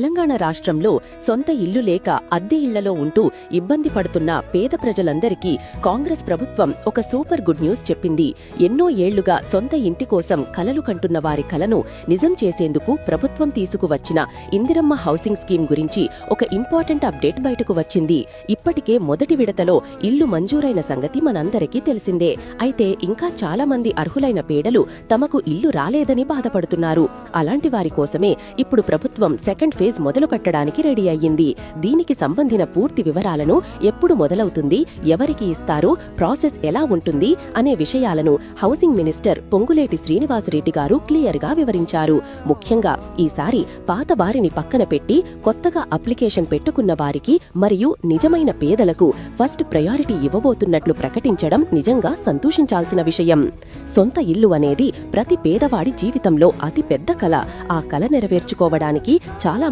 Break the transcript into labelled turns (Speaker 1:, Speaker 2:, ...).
Speaker 1: తెలంగాణ రాష్ట్రంలో సొంత ఇల్లు లేక అద్దె ఇళ్లలో ఉంటూ ఇబ్బంది పడుతున్న పేద ప్రజలందరికీ కాంగ్రెస్ ప్రభుత్వం ఒక సూపర్ గుడ్ న్యూస్ చెప్పింది. ఎన్నో ఏళ్లుగా సొంత ఇంటి కోసం కలలు కంటున్న వారి కలను నిజం చేసేందుకు ప్రభుత్వం తీసుకువచ్చిన ఇందిరమ్మ హౌసింగ్ స్కీమ్ గురించి ఒక ఇంపార్టెంట్ అప్డేట్ బయటకు వచ్చింది. ఇప్పటికే మొదటి విడతలో ఇల్లు మంజూరైన సంగతి మనందరికీ తెలిసిందే. అయితే ఇంకా చాలా మంది అర్హులైన పేదలు తమకు ఇల్లు రాలేదని బాధపడుతున్నారు. అలాంటి వారి కోసమే ఇప్పుడు ప్రభుత్వం సెకండ్ ఫేజ్ మొదలు కట్టడానికి రెడీ అయ్యింది. దీనికి సంబంధించిన పూర్తి వివరాలను, ఎప్పుడు మొదలవుతుంది, ఎవరికి ఇస్తారు, ప్రాసెస్ ఎలా ఉంటుంది అనే విషయాలను హౌసింగ్ మినిస్టర్ పొంగులేటి శ్రీనివాసరెడ్డి గారు క్లియర్ గా వివరించారు. ముఖ్యంగా ఈసారి పాత వారిని పక్కన పెట్టి కొత్తగా అప్లికేషన్ పెట్టుకున్న వారికి మరియు నిజమైన పేదలకు ఫస్ట్ ప్రయారిటీ ఇవ్వబోతున్నట్లు ప్రకటించడం నిజంగా సంతోషించాల్సిన విషయం. సొంత ఇల్లు అనేది ప్రతి పేదవాడి జీవితంలో అతి పెద్ద కల. ఆ కల నెరవేర్చుకోవడానికి చాలా